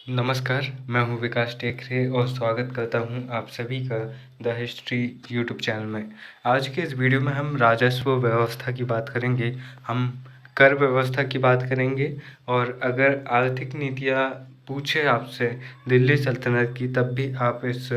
नमस्कार, मैं हूँ विकास टेकरे और स्वागत करता हूँ आप सभी का द हिस्ट्री यूट्यूब चैनल में। आज के इस वीडियो में हम राजस्व व्यवस्था की बात करेंगे, हम कर व्यवस्था की बात करेंगे और अगर आर्थिक नीतियाँ पूछे आपसे दिल्ली सल्तनत की तब भी आप इस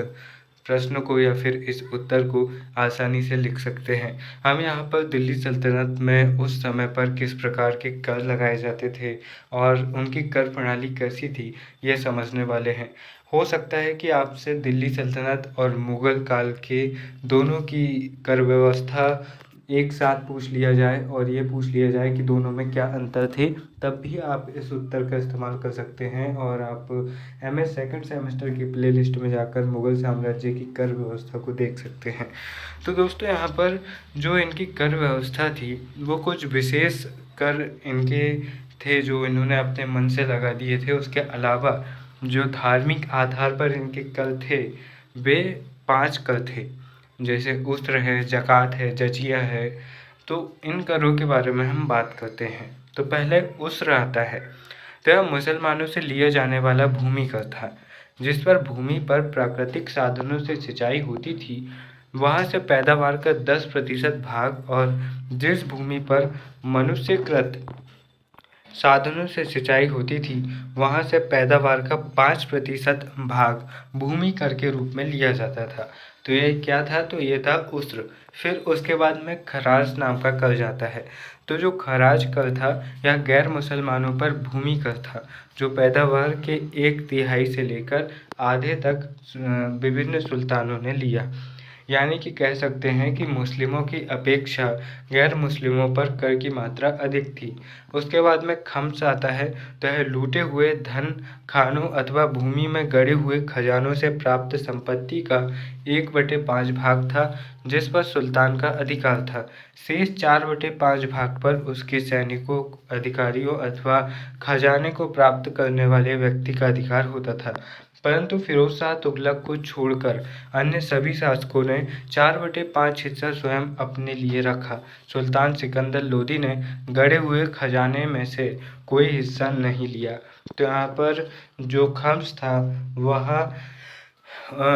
प्रश्न को या फिर इस उत्तर को आसानी से लिख सकते हैं। हम यहाँ पर दिल्ली सल्तनत में उस समय पर किस प्रकार के कर लगाए जाते थे और उनकी कर प्रणाली कैसी थी, ये समझने वाले हैं। हो सकता है कि आपसे दिल्ली सल्तनत और मुग़ल काल के दोनों की कर व्यवस्था एक साथ पूछ लिया जाए और ये पूछ लिया जाए कि दोनों में क्या अंतर थे, तब भी आप इस उत्तर का इस्तेमाल कर सकते हैं और आप एमए सेकंड सेमेस्टर की प्लेलिस्ट में जाकर मुग़ल साम्राज्य की कर व्यवस्था को देख सकते हैं। तो दोस्तों, यहाँ पर जो इनकी कर व्यवस्था थी वो कुछ विशेष कर इनके थे जो इन्होंने अपने मन से लगा दिए थे। उसके अलावा जो धार्मिक आधार पर इनके कर थे वे 5 कर थे, जैसे उस्र है, ज़कात है, जजिया है। तो इन करों के बारे में हम बात करते हैं। तो पहले उस्र आता है, तो यह मुसलमानों से लिया जाने वाला भूमि कर था, जिस पर भूमि पर प्राकृतिक साधनों से सिंचाई होती थी वहाँ से पैदावार का 10% भाग और जिस भूमि पर मनुष्यकृत साधनों से सिंचाई होती थी वहाँ से पैदावार का 5% भाग भूमि कर के रूप में लिया जाता था। तो ये क्या था? तो ये था उस्र। फिर उसके बाद में खराज नाम का कर जाता है। तो जो खराज कर था यह गैर मुसलमानों पर भूमि कर था, जो पैदावार के 1/3 से लेकर आधे तक विभिन्न सुल्तानों ने लिया। यानी कि कह सकते हैं कि मुस्लिमों की अपेक्षा गैर मुस्लिमों पर कर की मात्रा अधिक थी। उसके बाद में खम्स आता है, तो यह लूटे हुए धन, खानों अथवा भूमि में गड़े हुए खजानों से प्राप्त संपत्ति का 1/5 भाग था, जिस पर सुल्तान का अधिकार था। शेष 4/5 भाग पर उसके सैनिकों, अधिकारियों अथवा खजाने को प्राप्त करने वाले व्यक्ति का अधिकार होता था। परंतु फिरोज शाह तुगलक को छोड़कर अन्य सभी शासकों ने 4/5 हिस्सा स्वयं अपने लिए रखा। सुल्तान सिकंदर लोदी ने गड़े हुए खजाने में से कोई हिस्सा नहीं लिया। तो यहाँ पर जो खम्स था वह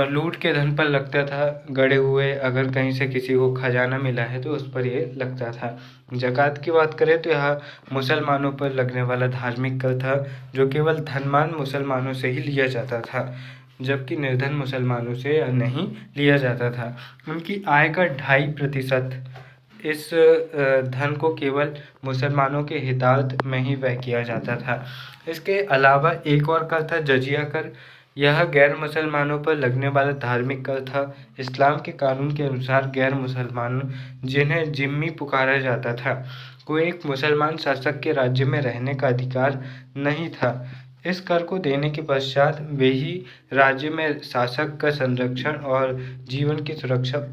लूट के धन पर लगता था, गड़े हुए अगर कहीं से किसी को खजाना मिला है तो उस पर ये लगता था। ज़कात की बात करें तो यह मुसलमानों पर लगने वाला धार्मिक कर था, जो केवल धनवान मुसलमानों से ही लिया जाता था, जबकि निर्धन मुसलमानों से यह नहीं लिया जाता था। उनकी आय का 2.5% इस धन को केवल मुसलमानों के हितार्थ में ही व्यय किया जाता था। इसके अलावा एक और कर था जजिया कर। यह गैर मुसलमानों पर लगने वाला धार्मिक कर था। इस्लाम के कानून के अनुसार गैर मुसलमान, जिन्हें जिम्मी पुकारा जाता था, को एक मुसलमान शासक के राज्य में रहने का अधिकार नहीं था। इस कर को देने के पश्चात वे ही राज्य में शासक का संरक्षण और जीवन की सुरक्षा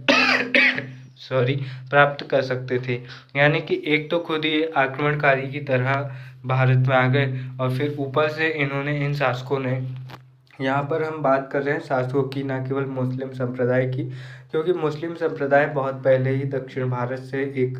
प्राप्त कर सकते थे। यानी कि एक तो खुद ही आक्रमणकारी की तरह भारत में आ गए और फिर ऊपर से इन्होंने इन शासकों ने, यहाँ पर हम बात कर रहे हैं शासकों की, ना केवल मुस्लिम संप्रदाय की, क्योंकि मुस्लिम संप्रदाय बहुत पहले ही दक्षिण भारत से एक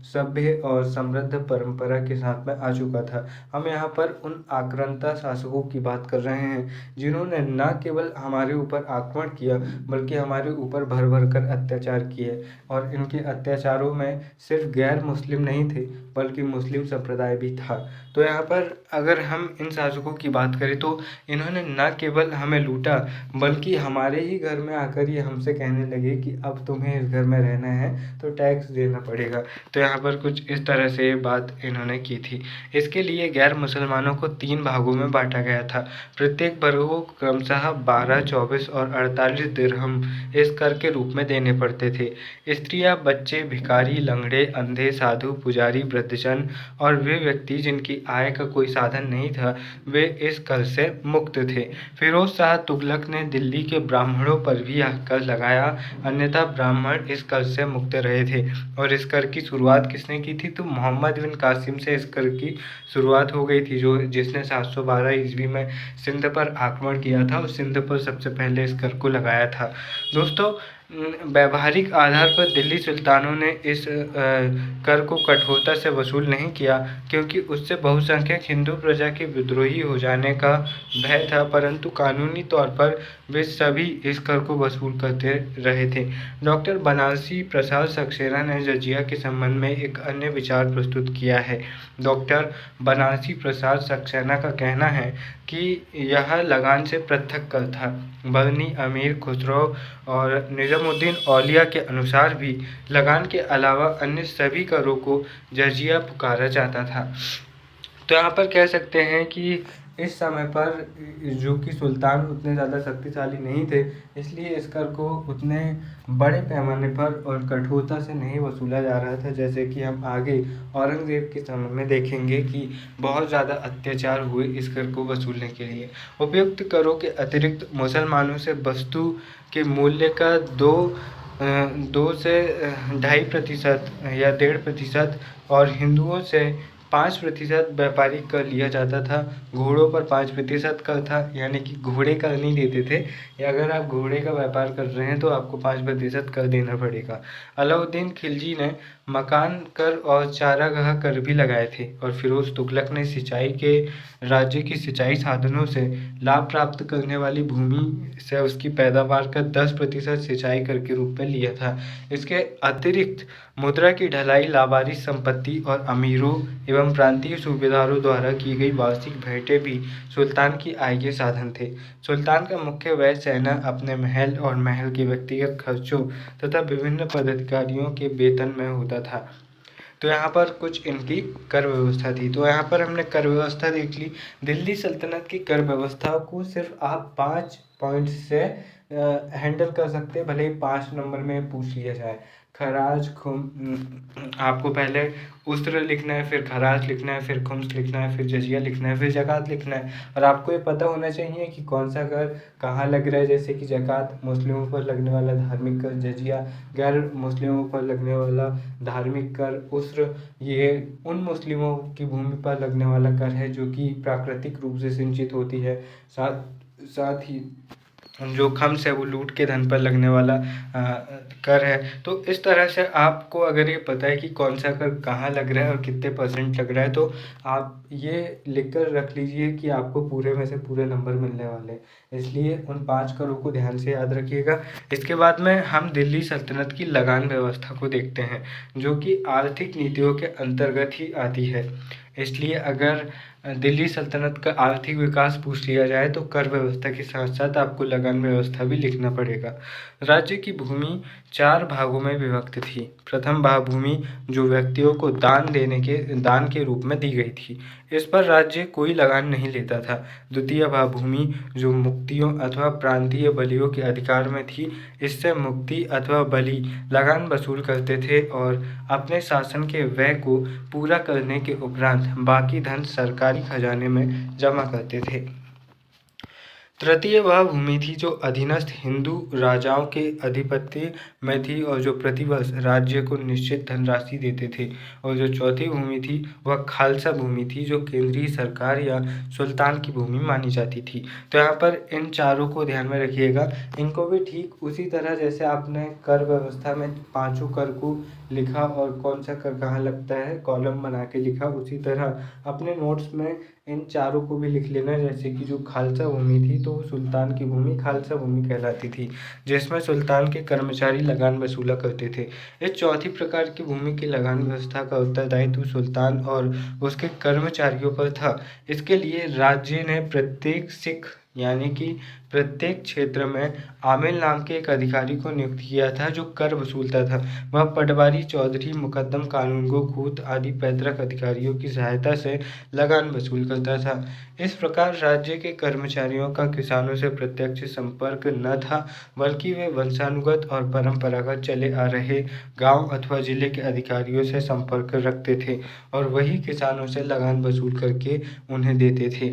सभ्य और समृद्ध परंपरा के साथ में आ चुका था। हम यहाँ पर उन आक्रांता शासकों की बात कर रहे हैं जिन्होंने न केवल हमारे ऊपर आक्रमण किया बल्कि हमारे ऊपर भर भर कर अत्याचार किए, और इनके अत्याचारों में सिर्फ गैर मुस्लिम नहीं थे बल्कि मुस्लिम संप्रदाय भी था। तो यहाँ पर अगर हम इन शासकों की बात करें तो इन्होंने न केवल हमें लूटा बल्कि हमारे ही घर में आकर ये हमसे कहने लगे कि अब तुम्हें इस घर में रहना है तो टैक्स देना पड़ेगा। तो यहाँ पर कुछ इस तरह से बात इन्होंने की थी। इसके लिए गैर मुसलमानों को 3 भागों में बांटा गया था। प्रत्येक वर्ग को क्रमशः 12, 24 और 48 दिरहम इस कर के रूप में देने पड़ते थे। स्त्रियाँ, बच्चे, भिखारी, लंगड़े, अंधे, साधु, पुजारी, वृद्धजन और वे व्यक्ति जिनकी आय का कोई साधन नहीं था वे इस कर से मुक्त थे। फिरोज शाह तुगलक ने दिल्ली के ब्राह्मणों पर भी यह कर लगाया, अन्यथा ब्राह्मण इस कर से मुक्त रहे थे। और इस कर की शुरुआत किसने की थी? तो मोहम्मद बिन कासिम से इस कर की शुरुआत हो गई थी, जिसने 712 ईस्वी में सिंध पर आक्रमण किया था और सिंध पर सबसे पहले इस कर को लगाया था। दोस्तों, व्यावहारिक आधार पर दिल्ली सुल्तानों ने इस कर को कठोरता से वसूल नहीं किया, क्योंकि उससे बहुसंख्यक हिंदू प्रजा के विद्रोही हो जाने का भय था, परंतु कानूनी तौर पर वे सभी इस कर को वसूल करते रहे थे। डॉक्टर बनारसी प्रसाद सक्सेना ने जजिया के संबंध में एक अन्य विचार प्रस्तुत किया है। डॉक्टर बनारसी प्रसाद सक्सेना का कहना है कि यह लगान से पृथक कर था। बरनी, अमीर खुसरो और निजामुद्दीन औलिया के अनुसार भी लगान के अलावा अन्य सभी करों को जजिया पुकारा जाता था। तो यहाँ पर कह सकते हैं कि इस समय पर जो कि सुल्तान उतने ज़्यादा शक्तिशाली नहीं थे, इसलिए इस कर को उतने बड़े पैमाने पर और कठोरता से नहीं वसूला जा रहा था, जैसे कि हम आगे औरंगज़ेब के समय में देखेंगे कि बहुत ज़्यादा अत्याचार हुए इस कर को वसूलने के लिए। उपयुक्त करों के अतिरिक्त मुसलमानों से वस्तु के मूल्य का 2 से 2.5% या 1.5% और हिंदुओं से 5% व्यापारिक कर लिया जाता था। घोड़ों पर 5% कर था, यानी कि घोड़े कर नहीं देते थे, या अगर आप घोड़े का व्यापार कर रहे हैं तो आपको 5% कर देना पड़ेगा। अलाउद्दीन खिलजी ने मकान कर और चारागाह कर भी लगाए थे, और फिरोज तुगलक ने राज्य की सिंचाई साधनों से लाभ प्राप्त करने वाली भूमि से उसकी पैदावार का 10% सिंचाई कर के रूप में लिया था। इसके अतिरिक्त मुद्रा की ढलाई, लावारिस संपत्ति और अमीरों एवं प्रांतीय सूबेदारों द्वारा की गई वार्षिक भेंटें भी सुल्तान की आय के साधन थे। सुल्तान का मुख्य व्यय सेना, अपने महल और महल के व्यक्तिगत खर्चों तथा विभिन्न पदाधिकारियों के वेतन में होता था। तो यहाँ पर कुछ इनकी कर व्यवस्था थी। तो यहाँ पर हमने कर व्यवस्था देख ली। दिल्ली सल्तनत की कर व्यवस्था को सिर्फ आप 5 पॉइंट से हैंडल कर सकते हैं, भले ही 5 नंबर में पूछ लिया जाए। खराज, आपको पहले उस्र लिखना है, फिर खराज लिखना है, फिर खुम्स लिखना है, फिर जजिया लिखना है, फिर ज़कात लिखना है। और आपको ये पता होना चाहिए कि कौन सा कर कहाँ लग रहा है, जैसे कि ज़कात मुस्लिमों पर लगने वाला धार्मिक कर, जजिया गैर मुस्लिमों पर लगने वाला धार्मिक कर, उस्र ये उन मुस्लिमों की भूमि पर लगने वाला कर है जो कि प्राकृतिक रूप से सिंचित होती है। साथ ही जो खम्स है वो लूट के धन पर लगने वाला कर है। तो इस तरह से आपको अगर ये पता है कि कौन सा कर कहाँ लग रहा है और कितने % लग रहा है, तो आप ये लिख कर रख लीजिए कि आपको पूरे में से पूरे नंबर मिलने वाले हैं। इसलिए उन 5 करों को ध्यान से याद रखिएगा। इसके बाद में हम दिल्ली सल्तनत की लगान व्यवस्था को देखते हैं, जो कि आर्थिक नीतियों के अंतर्गत ही आती है। इसलिए अगर दिल्ली सल्तनत का आर्थिक विकास पूछ लिया जाए तो कर व्यवस्था के साथ साथ आपको लगान व्यवस्था भी लिखना पड़ेगा। राज्य की भूमि 4 भागों में विभक्त थी। प्रथम भाग भूमि जो व्यक्तियों को दान के रूप में दी गई थी, इस पर राज्य कोई लगान नहीं लेता था। द्वितीय भाग भूमि जो मुक्तियों अथवा प्रांतीय बलियों के अधिकार में थी, इससे मुक्ति अथवा बलि लगान वसूल करते थे और अपने शासन के व्यय को पूरा करने के उपरांत बाकी धन सरकारी खजाने में जमा करते थे। तृतीय वह भूमि थी जो अधीनस्थ हिंदू राजाओं के आधिपत्य में थी और जो प्रतिवर्ष राज्य को निश्चित धनराशि देते थे। और जो चौथी भूमि थी वह खालसा भूमि थी जो केंद्रीय सरकार या सुल्तान की भूमि मानी जाती थी। तो यहाँ पर इन चारों को ध्यान में रखिएगा। इनको भी ठीक उसी तरह जैसे आपने कर व्यवस्था में 5 कर को लिखा और कौन सा कर कहाँ लगता है कॉलम बना के लिखा, उसी तरह अपने नोट्स में इन चारों को भी लिख लेना। जैसे कि जो खालसा भूमि थी तो सुल्तान की भूमि खालसा भूमि कहलाती थी, जिसमें सुल्तान के कर्मचारी लगान वसूला करते थे। इस चौथी प्रकार की भूमि की लगान व्यवस्था का उत्तरदायित्व सुल्तान और उसके कर्मचारियों पर था। इसके लिए राज्य ने प्रत्येक सिख यानी कि प्रत्येक क्षेत्र में आमिल नाम के एक अधिकारी को नियुक्त किया था जो कर वसूलता था। वह पटवारी, चौधरी, मुकद्दम, कानूनगो, खूत आदि पैतृक अधिकारियों की सहायता से लगान वसूल करता था। इस प्रकार राज्य के कर्मचारियों का किसानों से प्रत्यक्ष संपर्क न था, बल्कि वे वंशानुगत और परंपरागत चले आ रहे गांव अथवा जिले के अधिकारियों से संपर्क रखते थे और वही किसानों से लगान वसूल करके उन्हें देते थे।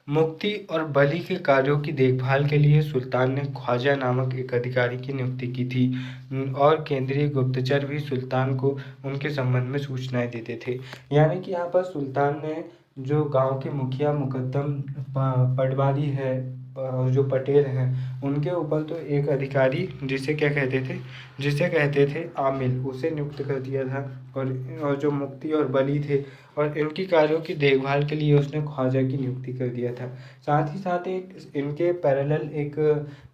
मुक्ति और बलि के कार्यों की देखभाल के लिए सुल्तान ने ख्वाजा नामक एक अधिकारी की नियुक्ति की थी और केंद्रीय गुप्तचर भी सुल्तान को उनके संबंध में सूचनाएं देते थे। यानी कि यहाँ पर सुल्तान ने जो गांव के मुखिया, मुकद्दम, पटवारी है, जो पटेल हैं उनके ऊपर तो एक अधिकारी जिसे कहते थे आमिल, उसे नियुक्त कर दिया था। और जो मुक्ति और बली थे और इनकी कार्यों की देखभाल के लिए उसने ख्वाजा की नियुक्ति कर दिया था। साथ ही साथ एक इनके पैरेलल एक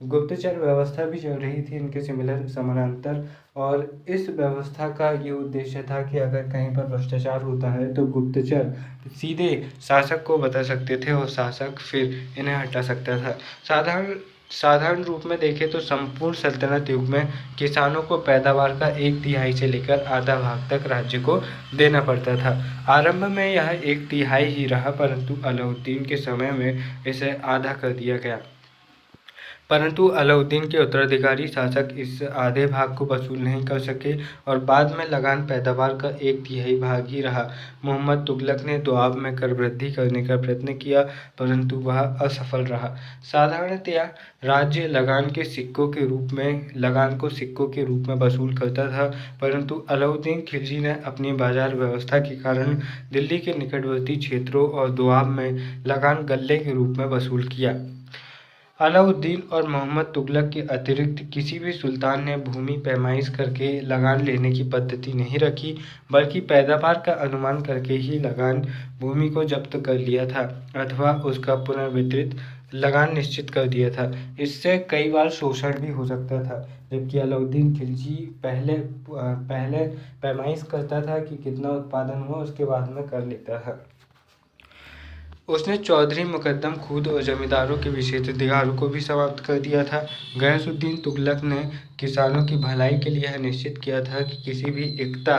गुप्तचर व्यवस्था भी चल रही थी इनके समानांतर। और इस व्यवस्था का ये उद्देश्य था कि अगर कहीं पर भ्रष्टाचार होता है तो गुप्तचर सीधे शासक को बता सकते थे और शासक फिर इन्हें हटा सकता था। साधारण रूप में देखें तो संपूर्ण सल्तनत युग में किसानों को पैदावार का 1/3 से लेकर आधा भाग तक राज्य को देना पड़ता था। आरंभ में यह 1/3 ही रहा, परंतु अलाउद्दीन के समय में इसे आधा कर दिया गया। परंतु अलाउद्दीन के उत्तराधिकारी शासक इस आधे भाग को वसूल नहीं कर सके और बाद में लगान पैदावार का 1/3 भाग ही रहा। मोहम्मद तुगलक ने दोआब में कर वृद्धि करने का प्रयत्न किया, परंतु वह असफल रहा। साधारणतया राज्य लगान को सिक्कों के रूप में वसूल करता था, परंतु अलाउद्दीन खिलजी ने अपनी बाजार व्यवस्था के कारण दिल्ली के निकटवर्ती क्षेत्रों और दोआब में लगान गल्ले के रूप में वसूल किया। अलाउद्दीन और मोहम्मद तुगलक के अतिरिक्त किसी भी सुल्तान ने भूमि पैमाइश करके लगान लेने की पद्धति नहीं रखी, बल्कि पैदावार का अनुमान करके ही लगान भूमि को जब्त कर लिया था अथवा उसका पुनर्वितरित लगान निश्चित कर दिया था। इससे कई बार शोषण भी हो सकता था, जबकि अलाउद्दीन खिलजी पहले पैमाइश करता था कि कितना उत्पादन हुआ, उसके बाद में कर लेता था। उसने चौधरी मुकद्दम खुद और जमींदारों के विशेषाधिकारों को भी समाप्त कर दिया था। गयासुद्दीन तुगलक ने किसानों की भलाई के लिए यह निश्चित किया था कि किसी भी इक्ता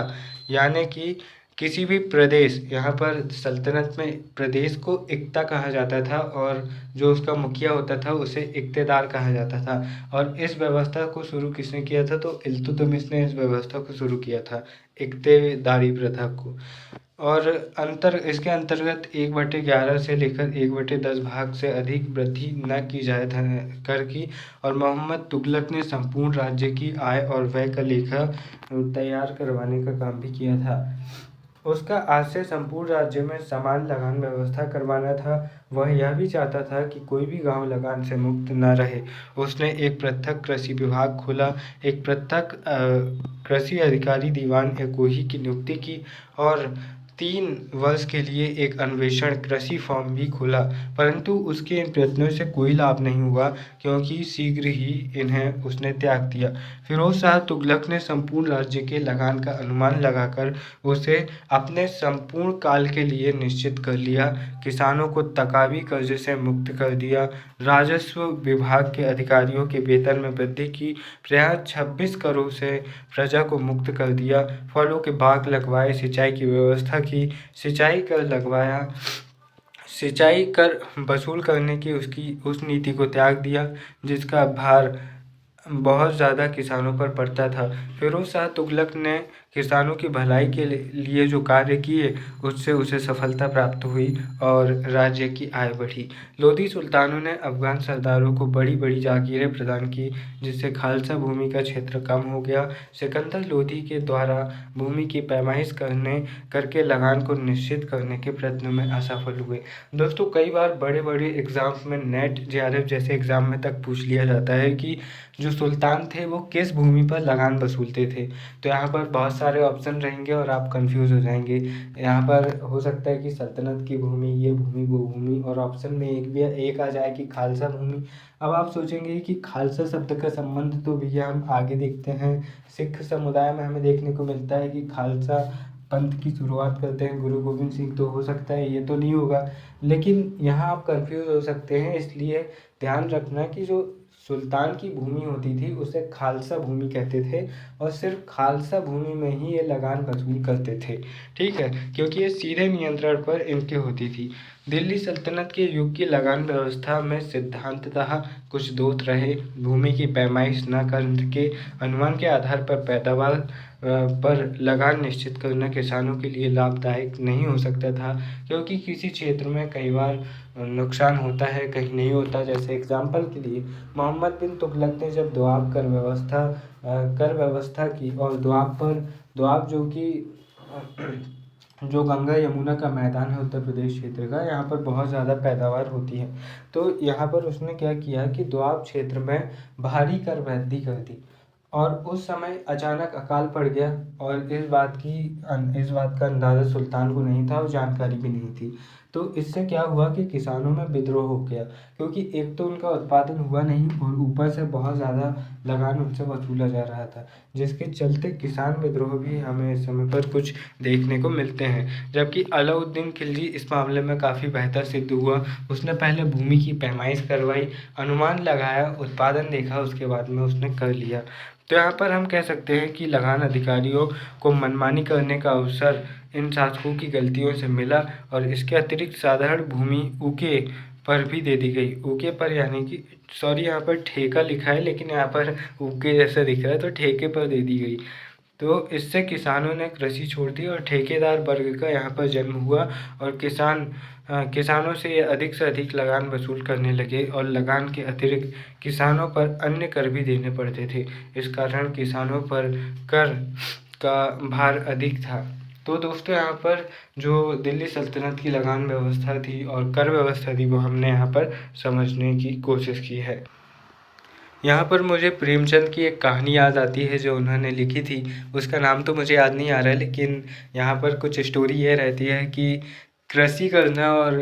यानी कि किसी भी प्रदेश, यहाँ पर सल्तनत में प्रदेश को इक्ता कहा जाता था और जो उसका मुखिया होता था उसे इक्तेदार कहा जाता था। और इस व्यवस्था को शुरू किसने किया था? तो इल्तुतमिश ने इस व्यवस्था को शुरू किया था, इक्तेदारी प्रथा को। और इसके अंतर्गत 1/11 से लेकर 1/10 भाग से अधिक वृद्धि न की जाए कर की। और मोहम्मद तुगलक ने संपूर्ण राज्य की आय और व्यय का लेखा तैयार करवाने का काम भी किया था। उसका आज से संपूर्ण राज्य में समान लगान व्यवस्था करवाना था। वह यह भी चाहता था कि कोई भी गांव लगान से मुक्त न रहे। उसने एक पृथक कृषि विभाग खोला, एक पृथक कृषि अधिकारी दीवान एकोही की नियुक्ति की और 3 वर्ष के लिए एक अन्वेषण कृषि फॉर्म भी खोला, परंतु उसके इन प्रयत्नों से कोई लाभ नहीं हुआ, क्योंकि शीघ्र ही इन्हें उसने त्याग दिया। फिरोज शाह तुगलक ने संपूर्ण राज्य के लगान का अनुमान लगाकर उसे अपने संपूर्ण काल के लिए निश्चित कर लिया। किसानों को तकावी कर्ज से मुक्त कर दिया। राजस्व विभाग के अधिकारियों के वेतन में वृद्धि की। प्रायः 26 करोड़ से प्रजा को मुक्त कर दिया। फलों के बाग लगवाए, सिंचाई की व्यवस्था की, सिंचाई कर वसूल करने की उस नीति को त्याग दिया जिसका भार बहुत ज़्यादा किसानों पर पड़ता था। फिरोज शाह तुगलक ने किसानों की भलाई के लिए जो कार्य किए उससे उसे सफलता प्राप्त हुई और राज्य की आय बढ़ी। लोधी सुल्तानों ने अफगान सरदारों को बड़ी बड़ी जागीरें प्रदान की, जिससे खालसा भूमि का क्षेत्र कम हो गया। सिकंदर लोधी के द्वारा भूमि की पैमाइश करके लगान को निश्चित करने के प्रयत्न में असफल हुए। दोस्तों, कई बार बड़े बड़े एग्जाम्स में नेट जेआरएफ जैसे एग्जाम में तक पूछ लिया जाता है कि जो सुल्तान थे वो किस भूमि पर लगान वसूलते थे। तो यहाँ पर बहुत सारे ऑप्शन रहेंगे और आप कंफ्यूज हो जाएंगे। यहाँ पर हो सकता है कि सल्तनत की भूमि, ये भूमि, वो भूमि, और ऑप्शन में एक आ जाए कि खालसा भूमि। अब आप सोचेंगे कि खालसा शब्द का संबंध तो भैया हम आगे देखते हैं, सिख समुदाय में हमें देखने को मिलता है कि खालसा पंथ की शुरुआत करते हैं गुरु गोविंद सिंह, तो हो सकता है ये तो नहीं होगा। लेकिन यहाँ आप कंफ्यूज हो सकते हैं, इसलिए ध्यान रखना कि जो सुल्तान की भूमि होती थी उसे खालसा भूमि कहते थे और सिर्फ खालसा भूमि में ही ये लगान वसूल करते थे, ठीक है, क्योंकि ये सीधे नियंत्रण पर इनके होती थी। दिल्ली सल्तनत के युग की लगान व्यवस्था में सिद्धांततः कुछ दोष रहे। भूमि की पैमाइश न करके अनुमान के आधार पर पैदावार पर लगान निश्चित करना किसानों के लिए लाभदायक नहीं हो सकता था, क्योंकि किसी क्षेत्र में कई बार नुकसान होता है, कहीं नहीं होता। जैसे एग्जाम्पल के लिए मोहम्मद बिन तुगलक ने जब दोआब कर व्यवस्था की और दोआब जो कि जो गंगा यमुना का मैदान है उत्तर प्रदेश क्षेत्र का, यहाँ पर बहुत ज़्यादा पैदावार होती है। तो यहाँ पर उसने क्या किया कि दोआब क्षेत्र में भारी कर वृद्धि कर दी और उस समय अचानक अकाल पड़ गया और इस बात का अंदाज़ा सुल्तान को नहीं था और जानकारी भी नहीं थी। तो इससे क्या हुआ कि किसानों में विद्रोह हो गया, क्योंकि एक तो उनका उत्पादन हुआ नहीं और ऊपर से बहुत ज़्यादा लगान उनसे वसूला जा रहा था, जिसके चलते किसान विद्रोह भी हमें इस समय पर कुछ देखने को मिलते हैं। जबकि अलाउद्दीन खिलजी इस मामले में काफ़ी बेहतर सिद्ध हुआ। उसने पहले भूमि की पैमाइश करवाई, अनुमान लगाया, उत्पादन देखा, उसके बाद में उसने कर लिया। तो यहाँ पर हम कह सकते हैं कि लगान अधिकारियों को मनमानी करने का अवसर इन शासकों की गलतियों से मिला और इसके अतिरिक्त साधारण भूमि ऊके पर भी दे दी गई। ऊके पर यानी कि सॉरी, यहाँ पर ठेका लिखा है लेकिन यहाँ पर ऊके जैसा दिख रहा है, तो ठेके पर दे दी गई। तो इससे किसानों ने कृषि छोड़ दी और ठेकेदार वर्ग का यहाँ पर जन्म हुआ और किसानों से अधिक लगान वसूल करने लगे और लगान के अतिरिक्त किसानों पर अन्य कर भी देने पड़ते थे। इस कारण किसानों पर कर का भार अधिक था। तो दोस्तों, यहाँ पर जो दिल्ली सल्तनत की लगान व्यवस्था थी और कर व्यवस्था थी वो हमने यहाँ पर समझने की कोशिश की है। यहाँ पर मुझे प्रेमचंद की एक कहानी याद आती है जो उन्होंने लिखी थी। उसका नाम तो मुझे याद नहीं आ रहा है, लेकिन यहाँ पर कुछ स्टोरी ये रहती है कि कृषि करना और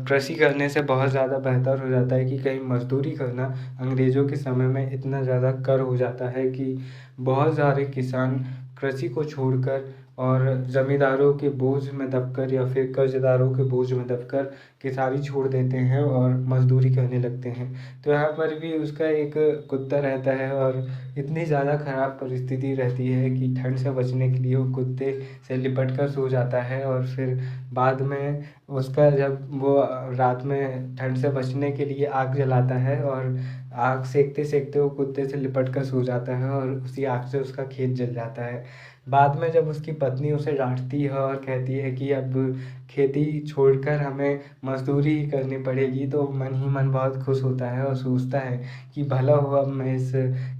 कृषि करने से बहुत ज़्यादा बेहतर हो जाता है कि कहीं मज़दूरी करना। अंग्रेज़ों के समय में इतना ज़्यादा कर हो जाता है कि बहुत सारे किसान कृषि को छोड़कर और ज़मींदारों के बोझ में दबकर या फिर कर्ज़दारों के बोझ में दबकर किसानी छोड़ देते हैं और मज़दूरी करने लगते हैं। तो यहाँ पर भी उसका एक कुत्ता रहता है और इतनी ज़्यादा ख़राब परिस्थिति रहती है कि ठंड से बचने के लिए वो कुत्ते से लिपट कर सो जाता है और फिर बाद में उसका जब वो रात में ठंड से बचने के लिए आग जलाता है और आग सेकते सेकते वो कुत्ते से लिपट कर सो जाता है और उसी आग से उसका खेत जल जाता है। बाद में जब उसकी पत्नी उसे डांटती है और कहती है कि अब खेती छोड़कर हमें मज़दूरी ही करनी पड़ेगी, तो मन ही मन बहुत खुश होता है और सोचता है कि भला हुआ मैं इस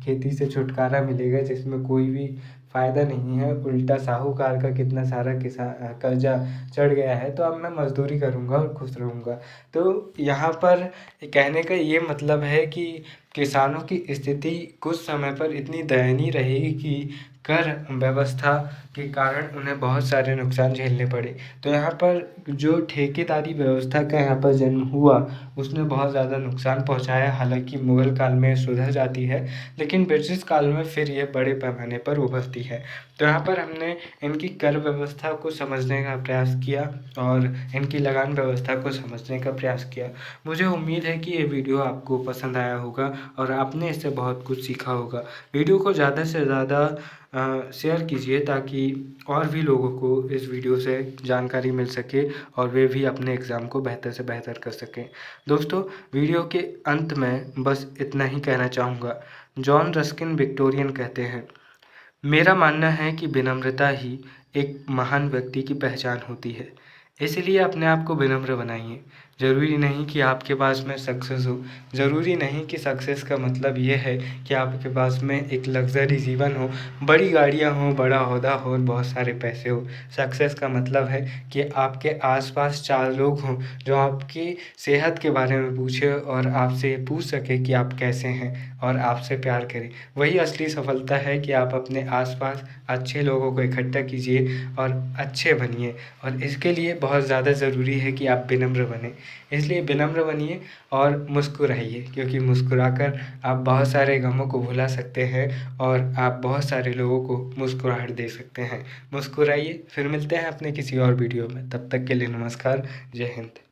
खेती से छुटकारा मिलेगा जिसमें कोई भी फ़ायदा नहीं है, उल्टा साहूकार का कितना सारा कर्जा चढ़ गया है, तो अब मैं मज़दूरी करूँगा और खुश रहूँगा। तो यहाँ पर कहने का ये मतलब है कि किसानों की स्थिति कुछ समय पर इतनी दयनीय रहेगी कि कर व्यवस्था के कारण उन्हें बहुत सारे नुकसान झेलने पड़े। तो यहाँ पर जो ठेकेदारी व्यवस्था का यहाँ पर जन्म हुआ उसने बहुत ज़्यादा नुकसान पहुँचाया। हालांकि मुग़ल काल में सुधर जाती है, लेकिन ब्रिटिश काल में फिर ये बड़े पैमाने पर उभरती है। तो यहाँ पर हमने इनकी कर व्यवस्था को समझने का प्रयास किया और इनकी लगान व्यवस्था को समझने का प्रयास किया। मुझे उम्मीद है कि ये वीडियो आपको पसंद आया होगा और आपने इससे बहुत कुछ सीखा होगा। वीडियो को ज़्यादा से ज़्यादा शेयर कीजिए ताकि और भी लोगों को इस वीडियो से जानकारी मिल सके और वे भी अपने एग्ज़ाम को बेहतर से बेहतर कर सकें। दोस्तों, वीडियो के अंत में बस इतना ही कहना चाहूँगा। जॉन रस्किन विक्टोरियन कहते हैं, मेरा मानना है कि विनम्रता ही एक महान व्यक्ति की पहचान होती है, इसलिए अपने आप को विनम्र बनाइए। ज़रूरी नहीं कि आपके पास में सक्सेस हो, ज़रूरी नहीं कि सक्सेस का मतलब ये है कि आपके पास में एक लग्जरी जीवन हो, बड़ी गाड़ियाँ हों, बड़ा ओहदा हो और बहुत सारे पैसे हो। सक्सेस का मतलब है कि आपके आसपास 4 लोग हों जो आपकी सेहत के बारे में पूछे और आपसे पूछ सके कि आप कैसे हैं और आपसे प्यार करें। वही असली सफलता है कि आप अपने आसपास अच्छे लोगों को इकट्ठा कीजिए और अच्छे बनिए, और इसके लिए बहुत ज़्यादा ज़रूरी है कि आप विनम्र बनें। इसलिए विनम्र बनिए और मुस्कुराइए, क्योंकि मुस्कुराकर आप बहुत सारे गमों को भुला सकते हैं और आप बहुत सारे लोगों को मुस्कुराहट दे सकते हैं। मुस्कुराइए। फिर मिलते हैं अपने किसी और वीडियो में, तब तक के लिए नमस्कार। जय हिंद।